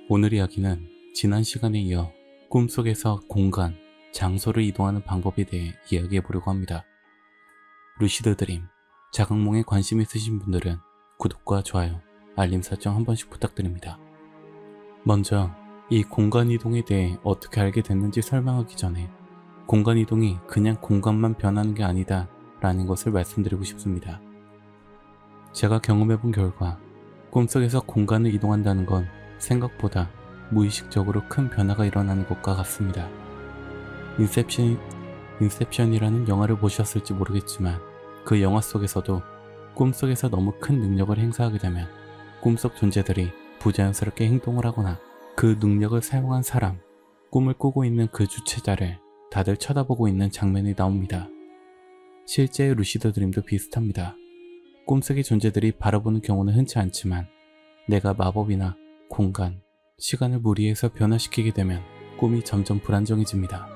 오늘 이야기는 지난 시간에 이어 꿈속에서 공간, 장소를 이동하는 방법에 대해 이야기해 보려고 합니다. 루시드 드림, 자각몽에 관심 있으신 분들은 구독과 좋아요, 알림 설정 한 번씩 부탁드립니다. 먼저 이 공간 이동에 대해 어떻게 알게 됐는지 설명하기 전에 공간 이동이 그냥 공간만 변하는 게 아니다 라는 것을 말씀드리고 싶습니다. 제가 경험해본 결과 꿈속에서 공간을 이동한다는 건 생각보다 무의식적으로 큰 변화가 일어나는 것과 같습니다. 인셉션이라는 영화를 보셨을지 모르겠지만 그 영화 속에서도 꿈속에서 너무 큰 능력을 행사하게 되면 꿈속 존재들이 부자연스럽게 행동을 하거나 그 능력을 사용한 사람, 꿈을 꾸고 있는 그 주체자를 다들 쳐다보고 있는 장면이 나옵니다. 실제의 루시드 드림도 비슷합니다. 꿈속의 존재들이 바라보는 경우는 흔치 않지만 내가 마법이나 공간, 시간을 무리해서 변화시키게 되면 꿈이 점점 불안정해집니다.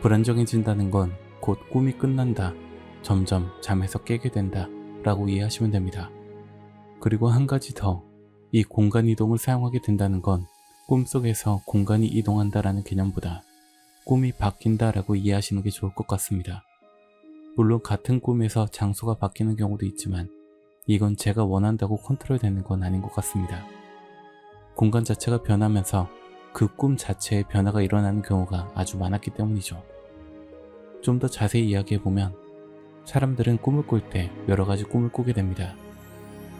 불안정해진다는 건 곧 꿈이 끝난다, 점점 잠에서 깨게 된다 라고 이해하시면 됩니다. 그리고 한 가지 더, 이 공간 이동을 사용하게 된다는 건 꿈속에서 공간이 이동한다라는 개념보다 꿈이 바뀐다 라고 이해하시는 게 좋을 것 같습니다. 물론 같은 꿈에서 장소가 바뀌는 경우도 있지만 이건 제가 원한다고 컨트롤되는 건 아닌 것 같습니다. 공간 자체가 변하면서 그 꿈 자체에 변화가 일어나는 경우가 아주 많았기 때문이죠. 좀 더 자세히 이야기해보면 사람들은 꿈을 꿀 때 여러 가지 꿈을 꾸게 됩니다.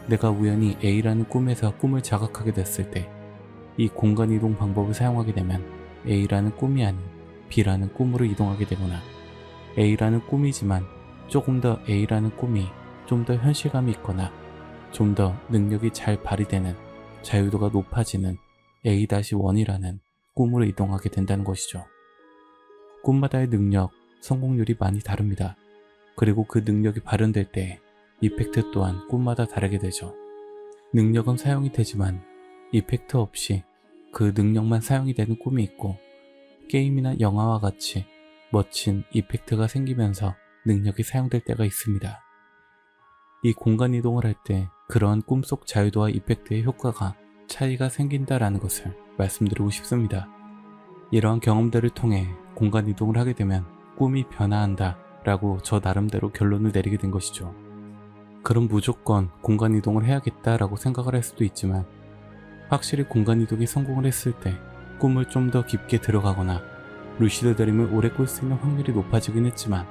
내가 우연히 A라는 꿈에서 꿈을 자각하게 됐을 때 이 공간 이동 방법을 사용하게 되면 A라는 꿈이 아닌 B라는 꿈으로 이동하게 되거나 A라는 꿈이지만 조금 더 A라는 꿈이 좀 더 현실감이 있거나 좀 더 능력이 잘 발휘되는 자유도가 높아지는 A-1이라는 꿈으로 이동하게 된다는 것이죠. 꿈마다의 능력, 성공률이 많이 다릅니다. 그리고 그 능력이 발현될 때 이펙트 또한 꿈마다 다르게 되죠. 능력은 사용이 되지만 이펙트 없이 그 능력만 사용이 되는 꿈이 있고 게임이나 영화와 같이 멋진 이펙트가 생기면서 능력이 사용될 때가 있습니다. 이 공간 이동을 할 때 그러한 꿈속 자유도와 이펙트의 효과가 차이가 생긴다라는 것을 말씀드리고 싶습니다. 이러한 경험들을 통해 공간 이동을 하게 되면 꿈이 변화한다 라고 저 나름대로 결론을 내리게 된 것이죠. 그럼 무조건 공간 이동을 해야겠다 라고 생각을 할 수도 있지만 확실히 공간 이동이 성공을 했을 때 꿈을 좀 더 깊게 들어가거나 루시드 드림을 오래 꿀 수 있는 확률이 높아지긴 했지만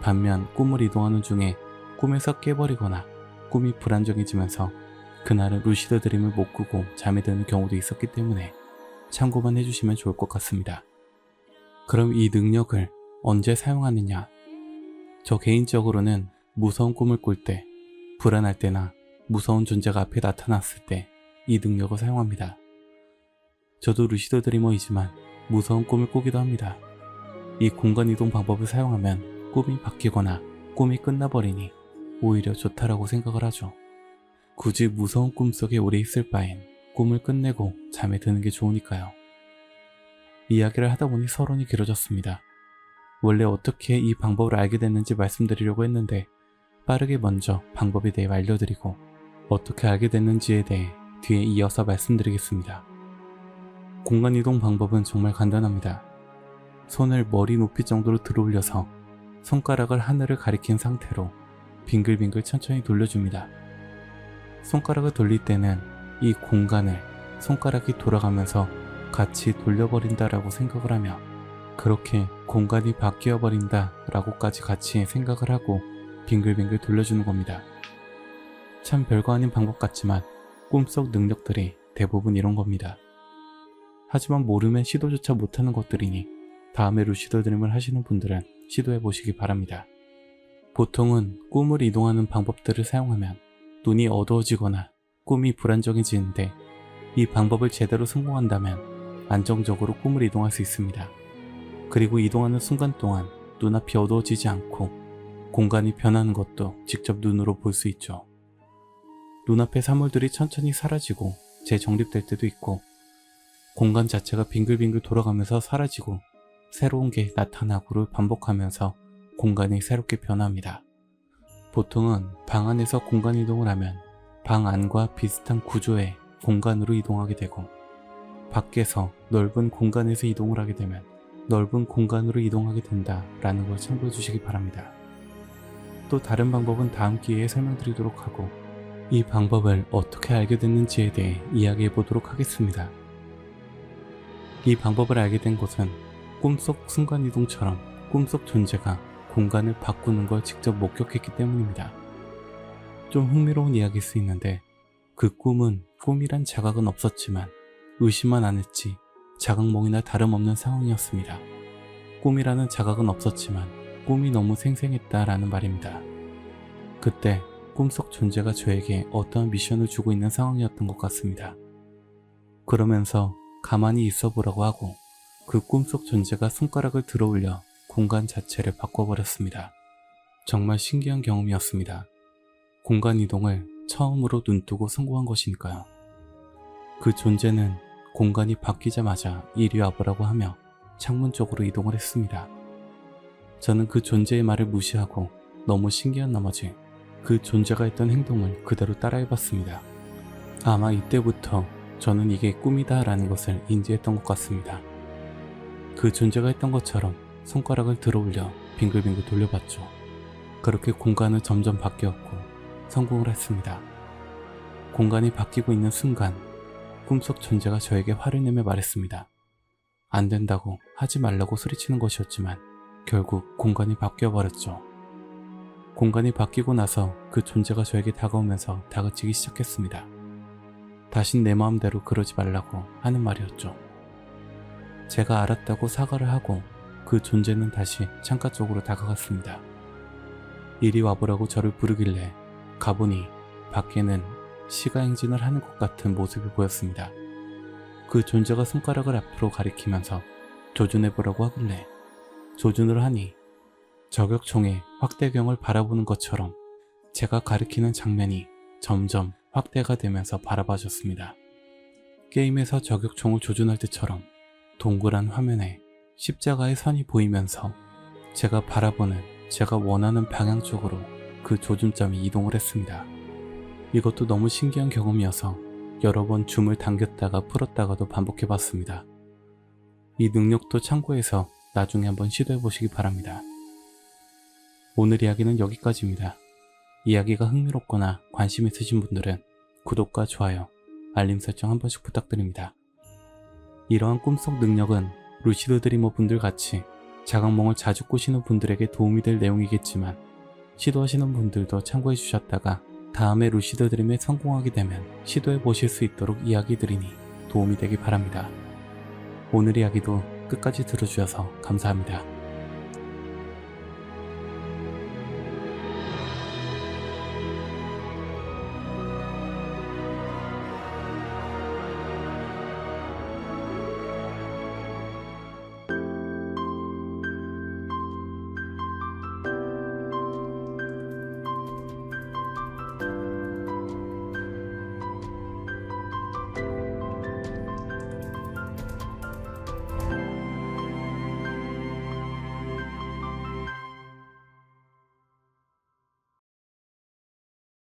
반면 꿈을 이동하는 중에 꿈에서 깨버리거나 꿈이 불안정해지면서 그날은 루시드 드림을 못 꾸고 잠에 드는 경우도 있었기 때문에 참고만 해주시면 좋을 것 같습니다. 그럼 이 능력을 언제 사용하느냐? 저 개인적으로는 무서운 꿈을 꿀 때, 불안할 때나 무서운 존재가 앞에 나타났을 때 이 능력을 사용합니다. 저도 루시드 드리머이지만 무서운 꿈을 꾸기도 합니다. 이 공간 이동 방법을 사용하면 꿈이 바뀌거나 꿈이 끝나버리니 오히려 좋다라고 생각을 하죠. 굳이 무서운 꿈 속에 오래 있을 바엔 꿈을 끝내고 잠에 드는 게 좋으니까요. 이야기를 하다 보니 서론이 길어졌습니다. 원래 어떻게 이 방법을 알게 됐는지 말씀드리려고 했는데 빠르게 먼저 방법에 대해 알려드리고 어떻게 알게 됐는지에 대해 뒤에 이어서 말씀드리겠습니다. 공간 이동 방법은 정말 간단합니다. 손을 머리 높이 정도로 들어 올려서 손가락을 하늘을 가리킨 상태로 빙글빙글 천천히 돌려줍니다. 손가락을 돌릴 때는 이 공간을 손가락이 돌아가면서 같이 돌려버린다라고 생각을 하며 그렇게 공간이 바뀌어버린다 라고까지 같이 생각을 하고 빙글빙글 돌려주는 겁니다. 참 별거 아닌 방법 같지만 꿈속 능력들이 대부분 이런 겁니다. 하지만 모르면 시도조차 못하는 것들이니 다음에 루시드 드림을 하시는 분들은 시도해 보시기 바랍니다. 보통은 꿈을 이동하는 방법들을 사용하면 눈이 어두워지거나 꿈이 불안정해지는데 이 방법을 제대로 성공한다면 안정적으로 꿈을 이동할 수 있습니다. 그리고 이동하는 순간 동안 눈앞이 어두워지지 않고 공간이 변하는 것도 직접 눈으로 볼 수 있죠. 눈앞의 사물들이 천천히 사라지고 재정립될 때도 있고 공간 자체가 빙글빙글 돌아가면서 사라지고 새로운 게 나타나고를 반복하면서 공간이 새롭게 변합니다. 보통은 방 안에서 공간 이동을 하면 방 안과 비슷한 구조의 공간으로 이동하게 되고 밖에서 넓은 공간에서 이동을 하게 되면 넓은 공간으로 이동하게 된다 라는 걸 참고해 주시기 바랍니다. 또 다른 방법은 다음 기회에 설명드리도록 하고, 이 방법을 어떻게 알게 됐는지에 대해 이야기해 보도록 하겠습니다. 이 방법을 알게 된 것은 꿈속 순간이동처럼 꿈속 존재가 공간을 바꾸는 걸 직접 목격했기 때문입니다. 좀 흥미로운 이야기일 수 있는데, 그 꿈은 꿈이란 자각은 없었지만 의심만 안 했지 자각몽이나 다름없는 상황이었습니다. 꿈이라는 자각은 없었지만 꿈이 너무 생생했다라는 말입니다. 그때 꿈속 존재가 저에게 어떠한 미션을 주고 있는 상황이었던 것 같습니다. 그러면서 가만히 있어 보라고 하고 그 꿈속 존재가 손가락을 들어 올려 공간 자체를 바꿔버렸습니다. 정말 신기한 경험이었습니다. 공간 이동을 처음으로 눈뜨고 성공한 것이니까요. 그 존재는 공간이 바뀌자마자 이리 와보라고 하며 창문 쪽으로 이동을 했습니다. 저는 그 존재의 말을 무시하고 너무 신기한 나머지 그 존재가 했던 행동을 그대로 따라해봤습니다. 아마 이때부터 저는 이게 꿈이다 라는 것을 인지했던 것 같습니다. 그 존재가 했던 것처럼 손가락을 들어 올려 빙글빙글 돌려봤죠. 그렇게 공간은 점점 바뀌었고 성공을 했습니다. 공간이 바뀌고 있는 순간 꿈속 존재가 저에게 화를 내며 말했습니다. 안 된다고, 하지 말라고 소리치는 것이었지만 결국 공간이 바뀌어버렸죠. 공간이 바뀌고 나서 그 존재가 저에게 다가오면서 다그치기 시작했습니다. 다신 내 마음대로 그러지 말라고 하는 말이었죠. 제가 알았다고 사과를 하고 그 존재는 다시 창가 쪽으로 다가갔습니다. 이리 와보라고 저를 부르길래 가보니 밖에는 시가행진을 하는 것 같은 모습이 보였습니다. 그 존재가 손가락을 앞으로 가리키면서 조준해보라고 하길래 조준을 하니 저격총의 확대경을 바라보는 것처럼 제가 가리키는 장면이 점점 확대가 되면서 바라봐졌습니다. 게임에서 저격총을 조준할 때처럼 동그란 화면에 십자가의 선이 보이면서 제가 바라보는, 제가 원하는 방향 쪽으로 그 조준점이 이동을 했습니다. 이것도 너무 신기한 경험이어서 여러 번 줌을 당겼다가 풀었다가도 반복해봤습니다. 이 능력도 참고해서 나중에 한번 시도해보시기 바랍니다. 오늘 이야기는 여기까지입니다. 이야기가 흥미롭거나 관심 있으신 분들은 구독과 좋아요, 알림 설정 한 번씩 부탁드립니다. 이러한 꿈속 능력은 루시드 드리머 분들 같이 자각몽을 자주 꾸시는 분들에게 도움이 될 내용이겠지만 시도하시는 분들도 참고해 주셨다가 다음에 루시드 드림에 성공하게 되면 시도해 보실 수 있도록 이야기 드리니 도움이 되기 바랍니다. 오늘 이야기도 끝까지 들어주셔서 감사합니다.